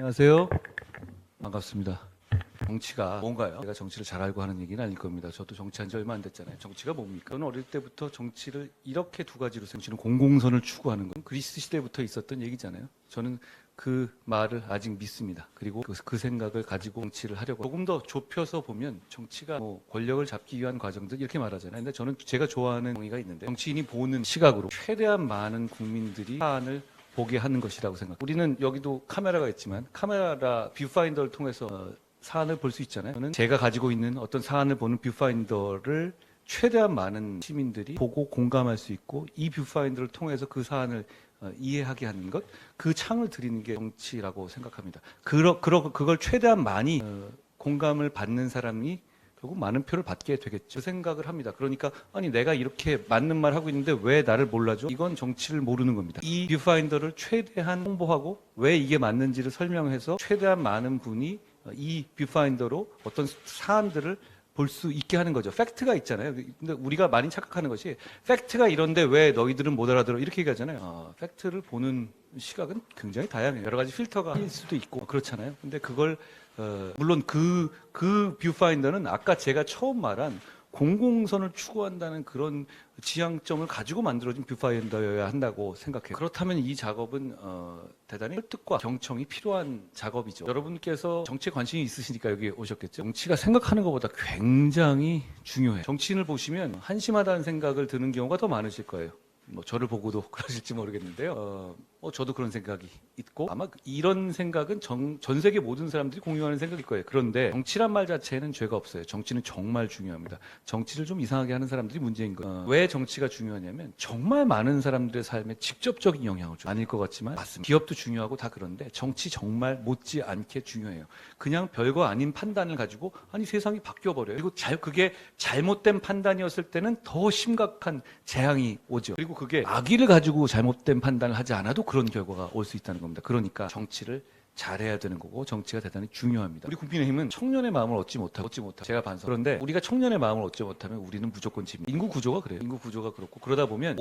안녕하세요. 반갑습니다. 정치가 뭔가요? 제가 정치를 잘 알고 하는 얘기는 아닐 겁니다. 저도 정치한 지 얼마 안 됐잖아요. 정치가 뭡니까? 저는 어릴 때부터 정치를 이렇게 두 가지로 정치는 공공선을 추구하는 건 그리스 시대부터 있었던 얘기잖아요. 저는 그 말을 아직 믿습니다. 그리고 그 생각을 가지고 정치를 하려고 조금 더 좁혀서 보면 정치가 뭐 권력을 잡기 위한 과정들 이렇게 말하잖아요. 근데 저는 제가 좋아하는 정의가 있는데 정치인이 보는 시각으로 최대한 많은 국민들이 사안을 보게 하는 것이라고 생각합니다. 우리는 여기도 카메라가 있지만 카메라 뷰파인더를 통해서 사안을 볼 수 있잖아요. 저는 제가 가지고 있는 어떤 사안을 보는 뷰파인더를 최대한 많은 시민들이 보고 공감할 수 있고 이 뷰파인더를 통해서 그 사안을 이해하게 하는 것, 그 창을 드리는 게 정치라고 생각합니다. 그걸 최대한 많이 공감을 받는 사람이 결국 많은 표를 받게 되겠죠. 그 생각을 합니다. 그러니까 아니 내가 이렇게 맞는 말 하고 있는데 왜 나를 몰라줘? 이건 정치를 모르는 겁니다. 이 뷰파인더를 최대한 홍보하고 왜 이게 맞는지를 설명해서 최대한 많은 분이 이 뷰파인더로 어떤 사안들을 볼 수 있게 하는 거죠. 팩트가 있잖아요. 근데 우리가 많이 착각하는 것이 팩트가 이런데 왜 너희들은 못 알아들어? 이렇게 얘기하잖아요. 팩트를 보는 시각은 굉장히 다양해요. 여러 가지 필터가 일 수도 있고 그렇잖아요. 근데 그걸 물론 그 뷰파인더는 아까 제가 처음 말한 공공선을 추구한다는 그런 지향점을 가지고 만들어진 뷰파인더여야 한다고 생각해요. 그렇다면 이 작업은 대단히 설득과 경청이 필요한 작업이죠. 여러분께서 정치에 관심이 있으시니까 여기 오셨겠죠. 정치가 생각하는 것보다 굉장히 중요해요. 정치인을 보시면 한심하다는 생각을 드는 경우가 더 많으실 거예요. 뭐 저를 보고도 그러실지 모르겠는데요. 저도 그런 생각이 있고 아마 이런 생각은 전 세계 모든 사람들이 공유하는 생각일 거예요. 그런데 정치란 말 자체는 죄가 없어요. 정치는 정말 중요합니다. 정치를 좀 이상하게 하는 사람들이 문제인 거예요. 왜 정치가 중요하냐면 정말 많은 사람들의 삶에 직접적인 영향을 줘요. 아닐 것 같지만 맞습니다. 기업도 중요하고 다 그런데 정치 정말 못지않게 중요해요. 그냥 별거 아닌 판단을 가지고 아니 세상이 바뀌어버려요. 그리고 그게 잘못된 판단이었을 때는 더 심각한 재앙이 오죠. 그리고 그게 악의를 가지고 잘못된 판단을 하지 않아도 그런 결과가 올 수 있다는 겁니다. 그러니까 정치를 잘해야 되는 거고 정치가 대단히 중요합니다. 우리 국민의힘은 청년의 마음을 얻지 못하고 제가 반성. 그런데 우리가 청년의 마음을 얻지 못하면 우리는 무조건 집니다. 인구 구조가 그래요. 인구 구조가 그렇고 그러다 보면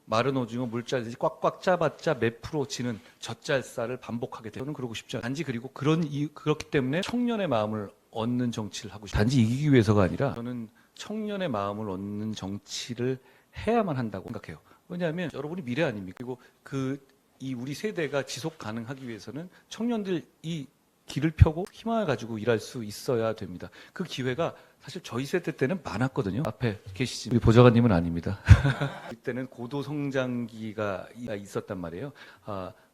마른 오징어 물살듯이 꽉꽉 짜봤자 몇 프로 지는 젖잘싸를 반복하게 돼요. 저는 그러고 싶지 않아요. 단지 그리고 그렇기 때문에 청년의 마음을 얻는 정치를 하고 싶어요. 단지 이기기 위해서가 아니라 저는 청년의 마음을 얻는 정치를 해야만 한다고 생각해요. 왜냐하면 여러분이 미래 아닙니까? 그리고 이 우리 세대가 지속 가능하기 위해서는 청년들이 길을 펴고 희망을 가지고 일할 수 있어야 됩니다. 그 기회가 사실 저희 세대 때는 많았거든요. 앞에 계시지 우리 보좌관님은 아닙니다. 그때는 고도 성장기가 있었단 말이에요.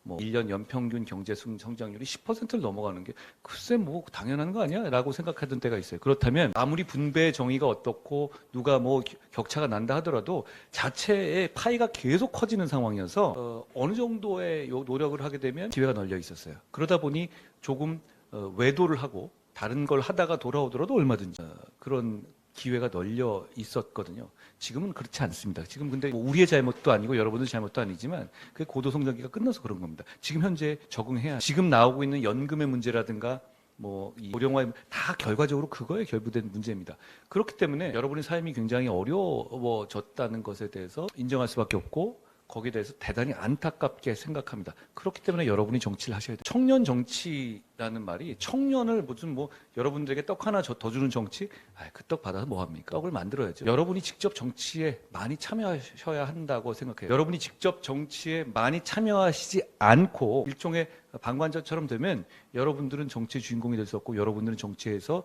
뭐 1년 연평균 경제 성장률이 10%를 넘어가는 게 글쎄 뭐 당연한 거 아니야? 라고 생각하던 때가 있어요. 그렇다면 아무리 분배 정의가 어떻고 누가 뭐 격차가 난다 하더라도 자체의 파이가 계속 커지는 상황이어서 어느 정도의 노력을 하게 되면 기회가 널려 있었어요. 그러다 보니 조금 외도를 하고 다른 걸 하다가 돌아오더라도 얼마든지 그런 기회가 널려 있었거든요. 지금은 그렇지 않습니다. 지금 근데 뭐 우리의 잘못도 아니고 여러분들 잘못도 아니지만 그 고도성장기가 끝나서 그런 겁니다. 지금 현재 적응해야 지금 나오고 있는 연금의 문제라든가 뭐 이 고령화의 다 결과적으로 그거에 결부된 문제입니다. 그렇기 때문에 여러분의 삶이 굉장히 어려워졌다는 것에 대해서 인정할 수밖에 없고 거기에 대해서 대단히 안타깝게 생각합니다. 그렇기 때문에 여러분이 정치를 하셔야 돼요. 청년 정치라는 말이 청년을 무슨 뭐 여러분들에게 떡 하나 더 주는 정치? 그 떡 받아서 뭐 합니까? 떡을 만들어야죠. 여러분이 직접 정치에 많이 참여하셔야 한다고 생각해요. 여러분이 직접 정치에 많이 참여하시지 않고 일종의 방관자처럼 되면 여러분들은 정치의 주인공이 될 수 없고 여러분들은 정치에서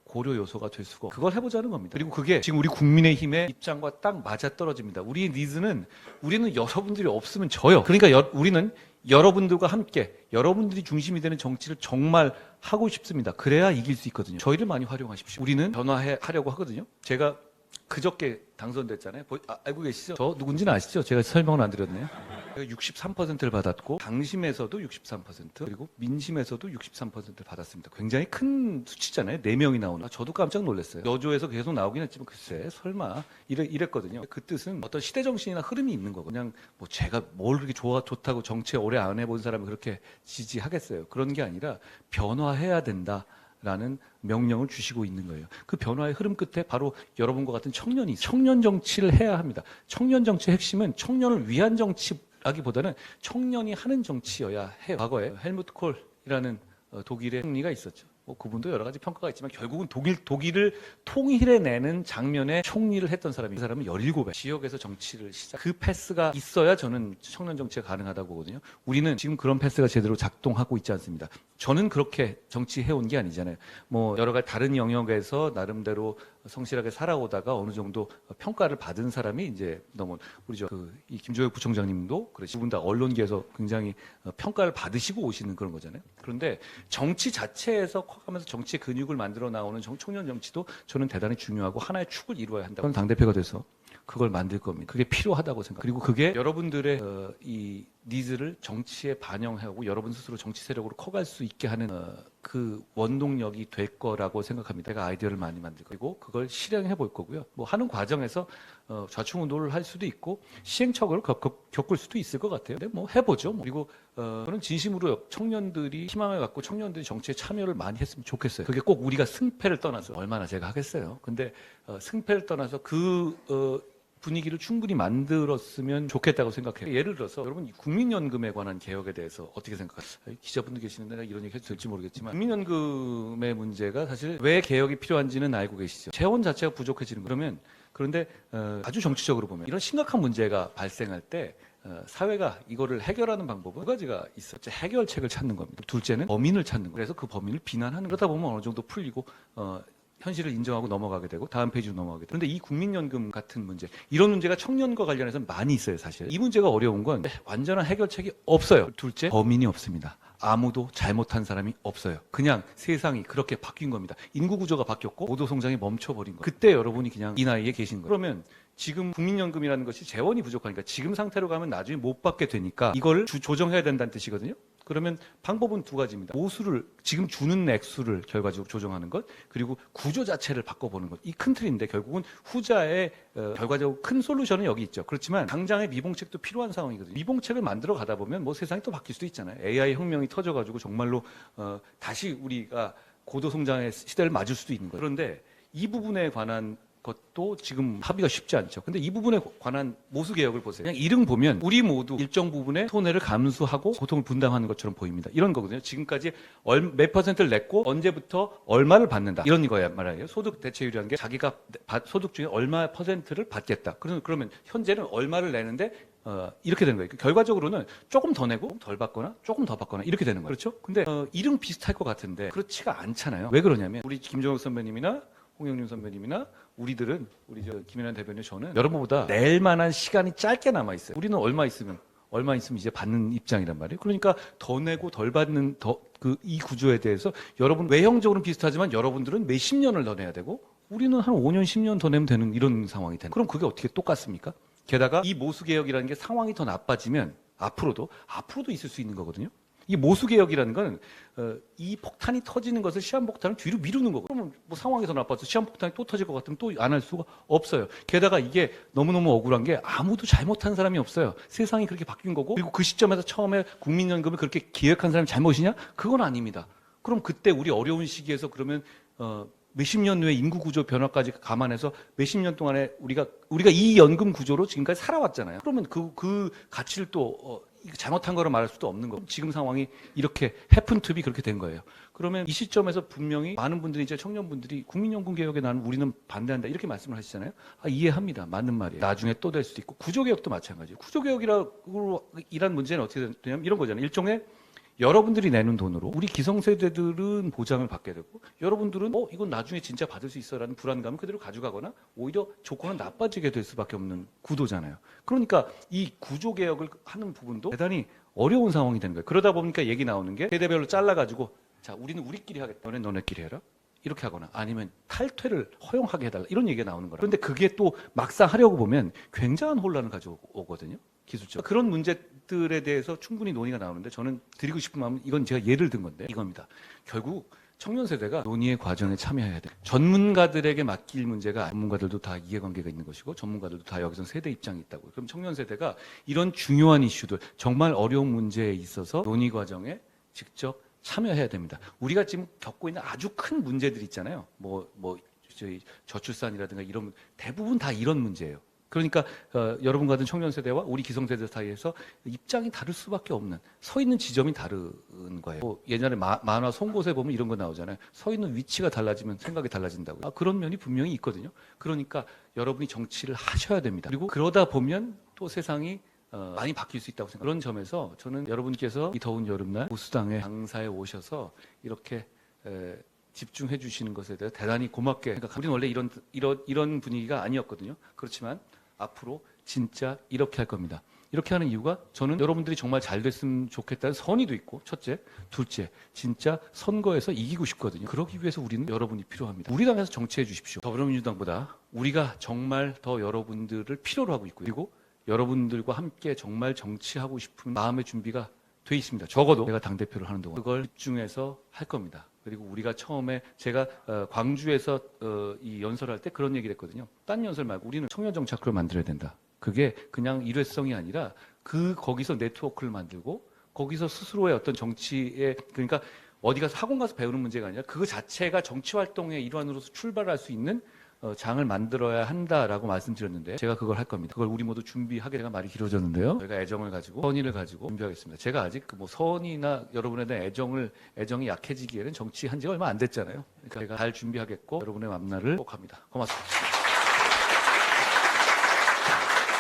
고려 요소가 될 수가 없고 그걸 해보자는 겁니다. 그리고 그게 지금 우리 국민의힘의 입장과 딱 맞아떨어집니다. 우리의 니즈는 우리는 여러분들이 없으면 져요. 그러니까 우리는 여러분들과 함께 여러분들이 중심이 되는 정치를 정말 하고 싶습니다. 그래야 이길 수 있거든요. 저희를 많이 활용하십시오. 우리는 변화하려고 하거든요. 제가 그저께 당선됐잖아요. 알고 계시죠? 저 누군지는 아시죠? 제가 설명을 안 드렸네요. 제가 63%를 받았고 당심에서도 63% 그리고 민심에서도 63%를 받았습니다. 굉장히 큰 수치잖아요. 4명이 나오는. 저도 깜짝 놀랐어요. 여조에서 계속 나오긴 했지만 글쎄 설마 이랬거든요. 그 뜻은 어떤 시대정신이나 흐름이 있는 거고 그냥 뭐 제가 뭘 그렇게 좋다고 정치에 오래 안 해본 사람이 그렇게 지지하겠어요. 그런 게 아니라 변화해야 된다. 라는 명령을 주시고 있는 거예요. 그 변화의 흐름 끝에 바로 여러분과 같은 청년 정치를 해야 합니다. 청년 정치의 핵심은 청년을 위한 정치라기보다는 청년이 하는 정치여야 해요. 과거에 헬무트 콜 이라는 독일의 총리가 있었죠. 뭐 그분도 여러 가지 평가가 있지만 결국은 독일을 통일해내는 장면에 총리를 했던 사람이, 그 사람은 17배 지역에서 정치를 시작. 그 패스가 있어야 저는 청년 정치가 가능하다고 보거든요. 우리는 지금 그런 패스가 제대로 작동하고 있지 않습니다. 저는 그렇게 정치해온 게 아니잖아요. 뭐 여러 가지 다른 영역에서 나름대로 성실하게 살아오다가 어느 정도 평가를 받은 사람이 이제 너무 우리 이 김조혁 부총장님도 그래, 두분 다 언론계에서 굉장히 평가를 받으시고 오시는 그런 거잖아요. 그런데 정치 자체에서 커가면서 정치의 근육을 만들어 나오는 청년 정치도 저는 대단히 중요하고 하나의 축을 이루어야 한다고. 저는 당대표가 돼서 그걸 만들 겁니다. 그게 필요하다고 생각. 그리고 그게 여러분들의 이 니즈를 정치에 반영하고 여러분 스스로 정치 세력으로 커갈 수 있게 하는 그 원동력이 될 거라고 생각합니다. 제가 아이디어를 많이 만들 거고 그걸 실행해 볼 거고요. 뭐 하는 과정에서 좌충우돌을 할 수도 있고 시행착오를 겪을 수도 있을 것 같아요. 근데 뭐 해보죠. 뭐. 그리고 저는 진심으로 청년들이 희망을 갖고 청년들이 정치에 참여를 많이 했으면 좋겠어요. 그게 꼭 우리가 승패를 떠나서 얼마나 제가 하겠어요. 근데 승패를 떠나서 분위기를 충분히 만들었으면 좋겠다고 생각해요. 예를 들어서 여러분 국민연금에 관한 개혁에 대해서 어떻게 생각하세요? 기자분들 계시는데 내가 이런 얘기 해도 될지 모르겠지만 국민연금의 문제가 사실 왜 개혁이 필요한지는 알고 계시죠. 재원 자체가 부족해지는 거예요. 그런데 아주 정치적으로 보면 이런 심각한 문제가 발생할 때 사회가 이거를 해결하는 방법은 두 가지가 있어요. 해결책을 찾는 겁니다. 둘째는 범인을 찾는 거예요. 그래서 그 범인을 비난하는 거예요. 그러다 보면 어느 정도 풀리고 현실을 인정하고 넘어가게 되고 다음 페이지로 넘어가게 되고. 그런데 이 국민연금 같은 문제, 이런 문제가 청년과 관련해서 많이 있어요. 사실 이 문제가 어려운 건 완전한 해결책이 없어요. 둘째, 범인이 없습니다. 아무도 잘못한 사람이 없어요. 그냥 세상이 그렇게 바뀐 겁니다. 인구 구조가 바뀌었고 고도 성장이 멈춰버린 거예요. 그때 여러분이 그냥 이 나이에 계신 거예요. 그러면 지금 국민연금이라는 것이 재원이 부족하니까 지금 상태로 가면 나중에 못 받게 되니까 이걸 조정해야 된다는 뜻이거든요. 그러면 방법은 두 가지입니다. 모수를 지금 주는 액수를 결과적으로 조정하는 것, 그리고 구조 자체를 바꿔보는 것. 이 큰 틀인데 결국은 후자의 결과적으로 큰 솔루션은 여기 있죠. 그렇지만 당장의 미봉책도 필요한 상황이거든요. 미봉책을 만들어 가다 보면 뭐 세상이 또 바뀔 수도 있잖아요. AI 혁명이 터져가지고 정말로 다시 우리가 고도 성장의 시대를 맞을 수도 있는 거예요. 그런데 이 부분에 관한 것도 지금 합의가 쉽지 않죠. 근데 이 부분에 관한 모수 개혁을 보세요. 그냥 이름 보면 우리 모두 일정 부분의 손해를 감수하고 고통을 분담하는 것처럼 보입니다. 이런 거거든요. 지금까지 몇 퍼센트를 냈고 언제부터 얼마를 받는다. 이런 거야 말이에요. 소득 대체율이라는 게 자기가 소득 중에 얼마 퍼센트를 받겠다. 그러면 현재는 얼마를 내는데 이렇게 되는 거예요. 결과적으로는 조금 더 내고 덜 받거나 조금 더 받거나 이렇게 되는 거예요. 그렇죠? 근데 이름 비슷할 것 같은데 그렇지가 않잖아요. 왜 그러냐면 우리 김종혁 선배님이나 홍영림 선배님이나 우리 김연아 대변인 저는 여러분보다 낼 만한 시간이 짧게 남아 있어요. 우리는 얼마 있으면 이제 받는 입장이란 말이에요. 그러니까 더 내고 덜 받는 이 구조에 대해서 여러분 외형적으로는 비슷하지만 여러분들은 몇십 년을 더 내야 되고 우리는 한 5년 10년 더 내면 되는 이런 상황이 되는. 그럼 그게 어떻게 똑같습니까? 게다가 이 모수 개혁이라는 게 상황이 더 나빠지면 앞으로도 있을 수 있는 거거든요. 이 모수개혁이라는 건 이 폭탄이 터지는 것을 시한폭탄을 뒤로 미루는 거고, 그러면 뭐 상황이 더 나빠서 시한폭탄이 또 터질 것 같으면 또 안 할 수가 없어요. 게다가 이게 너무너무 억울한 게 아무도 잘못한 사람이 없어요. 세상이 그렇게 바뀐 거고, 그리고 그 시점에서 처음에 국민연금을 그렇게 기획한 사람이 잘못이냐? 그건 아닙니다. 그럼 그때 우리 어려운 시기에서 그러면 몇십 년 후에 인구 구조 변화까지 감안해서 몇십 년 동안에 우리가 이 연금 구조로 지금까지 살아왔잖아요. 그러면 그 가치를 또 잘못한 거로 말할 수도 없는 거고, 지금 상황이 이렇게 해픈 투비 그렇게 된 거예요. 그러면 이 시점에서 분명히 많은 분들이 이제 청년분들이 국민연금 개혁에 우리는 반대한다 이렇게 말씀을 하시잖아요. 이해합니다. 맞는 말이에요. 나중에 또 될 수도 있고, 구조개혁도 마찬가지예요. 구조개혁이란 문제는 어떻게 되냐면 이런 거잖아요. 일종의 여러분들이 내는 돈으로 우리 기성세대들은 보장을 받게 되고, 여러분들은 이건 나중에 진짜 받을 수 있어라는 불안감을 그대로 가져가거나 오히려 조건은 나빠지게 될 수밖에 없는 구도잖아요. 그러니까 이 구조개혁을 하는 부분도 대단히 어려운 상황이 되는 거예요. 그러다 보니까 얘기 나오는 게 세대별로 잘라가지고 자, 우리는 우리끼리 하겠다. 너네끼리 해라. 이렇게 하거나 아니면 탈퇴를 허용하게 해달라. 이런 얘기가 나오는 거라. 그런데 그게 또 막상 하려고 보면 굉장한 혼란을 가져오거든요. 기술적. 그런 문제들에 대해서 충분히 논의가 나오는데 저는 드리고 싶은 마음은, 이건 제가 예를 든 건데 이겁니다. 결국 청년 세대가 논의의 과정에 참여해야 돼요. 전문가들에게 맡길 문제가, 전문가들도 다 이해관계가 있는 것이고 전문가들도 다 여기서 세대 입장이 있다고. 그럼 청년 세대가 이런 중요한 이슈들, 정말 어려운 문제에 있어서 논의 과정에 직접 참여해야 됩니다. 우리가 지금 겪고 있는 아주 큰 문제들 있잖아요. 저희 저출산이라든가 이런, 대부분 다 이런 문제예요. 그러니까 여러분 같은 청년 세대와 우리 기성세대 사이에서 입장이 다를 수밖에 없는, 서 있는 지점이 다른 거예요. 뭐 예전에 만화 송곳에 보면 이런 거 나오잖아요. 서 있는 위치가 달라지면 생각이 달라진다고. 그런 면이 분명히 있거든요. 그러니까 여러분이 정치를 하셔야 됩니다. 그리고 그러다 보면 또 세상이 많이 바뀔 수 있다고 생각합니다. 그런 점에서 저는 여러분께서 이 더운 여름날 보수당의 당사에 오셔서 이렇게 집중해 주시는 것에 대해 대단히 고맙게 생각합니다. 우리는 원래 이런 분위기가 아니었거든요. 그렇지만 앞으로 진짜 이렇게 할 겁니다. 이렇게 하는 이유가 저는 여러분들이 정말 잘 됐으면 좋겠다는 선의도 있고, 첫째, 둘째, 진짜 선거에서 이기고 싶거든요. 그러기 위해서 우리는 여러분이 필요합니다. 우리 당에서 정치해 주십시오. 더불어민주당보다 우리가 정말 더 여러분들을 필요로 하고 있고요. 그리고 여러분들과 함께 정말 정치하고 싶은 마음의 준비가 돼 있습니다. 적어도 제가 당대표를 하는 동안 그걸 집중해서 할 겁니다. 그리고 우리가 처음에 제가 광주에서 이 연설할 때 그런 얘기를 했거든요. 딴 연설 말고 우리는 청년정착을 만들어야 된다. 그게 그냥 일회성이 아니라 거기서 네트워크를 만들고 거기서 스스로의 어떤 정치에, 그러니까 어디 가서 학원 가서 배우는 문제가 아니라 그 자체가 정치 활동의 일환으로서 출발할 수 있는 장을 만들어야 한다라고 말씀드렸는데 제가 그걸 할 겁니다. 그걸 우리 모두 준비하게. 제가 말이 길어졌는데요. 저희가 애정을 가지고 선의를 가지고 준비하겠습니다. 제가 아직 그 뭐 선의나 여러분에 대한 애정이 약해지기에는 정치한 지가 얼마 안 됐잖아요. 그러니까 제가 잘 준비하겠고 여러분의 만나를 꼭 합니다. 고맙습니다.